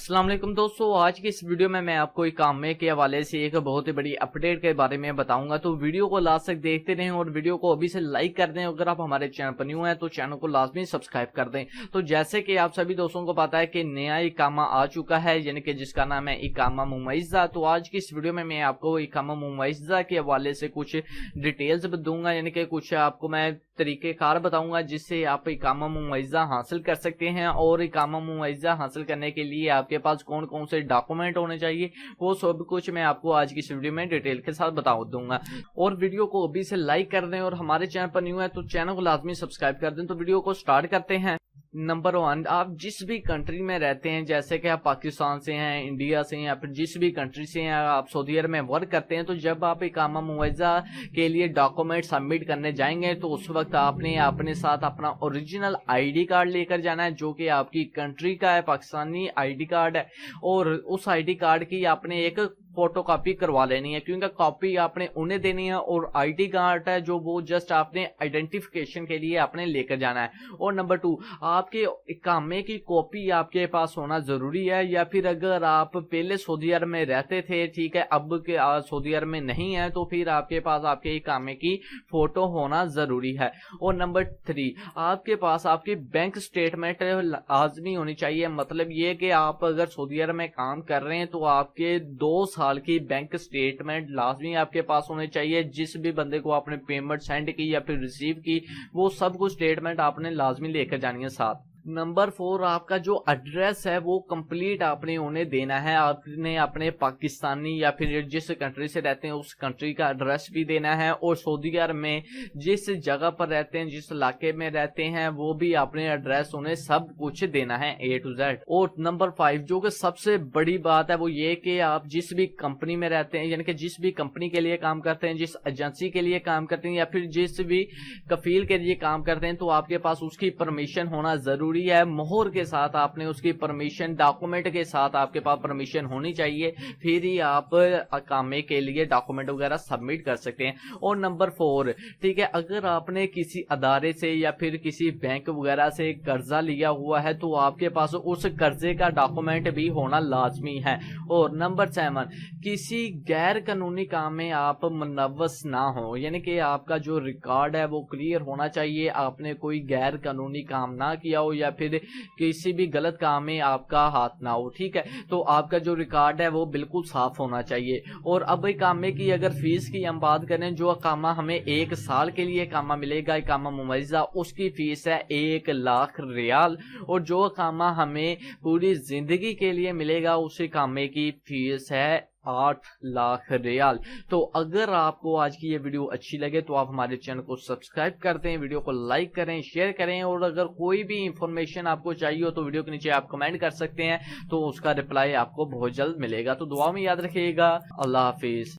अस्सलाम वालेकुम दोस्तों, आज की इस वीडियो में मैं आपको एक कामे के हवाले से एक बहुत ही बड़ी अपडेट के बारे में बताऊंगा। तो वीडियो को लास्ट तक देखते रहें और वीडियो को अभी से लाइक कर दें। अगर आप हमारे चैनल पर न्यू हैं तो चैनल को लाजमी सब्सक्राइब कर दें। तो जैसे कि आप सभी दोस्तों को पता है कि नया इकामा आ चुका है, यानी कि जिसका नाम है इकामा मुमय्यज़ा। तो आज की इस वीडियो में मैं आपको इकामा मुमय्यज़ा के हवाले से कुछ डिटेल्स दूंगा, यानी कि कुछ आपको मैं तरीकेकार बताऊंगा जिससे आप इकामा मुमय्यज़ा हासिल कर सकते हैं। और इकामा मुमय्यज़ा हासिल करने के लिए आपके पास कौन कौन से डॉक्यूमेंट होने चाहिए, वो सब कुछ मैं आपको आज की इस वीडियो में डिटेल के साथ बता दूंगा। और वीडियो को अभी से लाइक कर दें और हमारे चैनल पर न्यू है तो चैनल को लाजमी सब्सक्राइब कर दें। तो वीडियो को स्टार्ट करते हैं। नंबर 1, आप जिस भी कंट्री में रहते हैं, जैसे कि आप पाकिस्तान से हैं, इंडिया से हैं, या फिर जिस भी कंट्री से हैं, आप सऊदी अरब में वर्क करते हैं, तो जब आप इकामा मुमय्यज़ा के लिए डॉक्यूमेंट सबमिट करने जाएंगे तो उस वक्त आपने अपने साथ अपना ओरिजिनल आईडी कार्ड लेकर जाना है, जो कि आपकी कंट्री का है, पाकिस्तानी आईडी कार्ड है। और उस आईडी कार्ड की आपने एक फोटो कॉपी करवा लेनी है, क्योंकि कॉपी आपने उन्हें देनी है और आईडी कार्ड है जो वो जस्ट आपने आइडेंटिफिकेशन के लिए आपने लेकर जाना है। और नंबर 2, आपके इकामे की कॉपी आपके पास होना जरूरी है, या फिर अगर आप पहले सऊदी अरब में रहते थे, ठीक है, अब के सऊदी अरब में नहीं है, तो फिर आपके पास आपके इकामे की फोटो होना जरूरी है। और नंबर 3, आपके पास आपकी बैंक स्टेटमेंट लाजमी होनी चाहिए। मतलब ये कि आप अगर सऊदी अरब में काम कर रहे हैं तो आपके 2 साल की बैंक स्टेटमेंट लाजमी आपके पास होने चाहिए। जिस भी बंदे को आपने पेमेंट सेंड की या फिर रिसीव की, वो सब कुछ स्टेटमेंट आपने लाजमी लेकर जानी है साथ। नंबर 4, आपका जो एड्रेस है वो कंप्लीट आपने उन्हें देना है। आपने अपने पाकिस्तानी या फिर जिस कंट्री से रहते हैं उस कंट्री का एड्रेस भी देना है, और सऊदी अरब में जिस जगह पर रहते हैं, जिस इलाके में रहते हैं, वो भी आपने एड्रेस उन्हें सब कुछ देना है A to Z। और नंबर 5, जो कि सबसे बड़ी बात है, वो ये कि आप जिस भी कंपनी में रहते हैं, यानी कि जिस भी कंपनी के लिए काम करते हैं, जिस एजेंसी के लिए काम करते हैं, या फिर जिस भी कफील के लिए काम करते हैं, तो आपके पास उसकी परमिशन होना जरूरी है। मोहर के साथ आपने उसकी परमिशन, डॉक्यूमेंट के साथ आपके पास परमिशन होनी चाहिए, फिर ही आप कामे के लिए डॉक्यूमेंट वगैरह सबमिट कर सकते हैं। और नंबर 4, ठीक है, अगर आपने किसी अदारे से या फिर किसी बैंक वगैरह से कर्जा लिया हुआ है तो आपके पास उस कर्जे का डॉक्यूमेंट भी होना लाजमी है। और नंबर 7, किसी गैर कानूनी काम में आप मुलव्वस ना हो, यानी कि आपका जो रिकॉर्ड है वो क्लियर होना चाहिए। आपने कोई गैर कानूनी काम ना किया हो या फिर किसी भी गलत काम में आपका हाथ ना हो, ठीक है। तो आपका जो रिकॉर्ड है वो बिल्कुल साफ होना चाहिए। और अब इकामे की अगर फीस की हम बात करें, जो इकामा हमें 1 साल के लिए इकामा मिलेगा, इकामा मुमय्यज़ा, उसकी फीस है 1 लाख रियाल। और जो इकामा हमें पूरी जिंदगी के लिए मिलेगा, उस इकामे की फीस है 8 लाख रियाल। तो अगर आपको आज की ये वीडियो अच्छी लगे तो आप हमारे चैनल को सब्सक्राइब कर दें, वीडियो को लाइक करें, शेयर करें। और अगर कोई भी इंफॉर्मेशन आपको चाहिए हो तो वीडियो के नीचे आप कमेंट कर सकते हैं, तो उसका रिप्लाई आपको बहुत जल्द मिलेगा। तो दुआ में याद रखिएगा। अल्लाह हाफिज।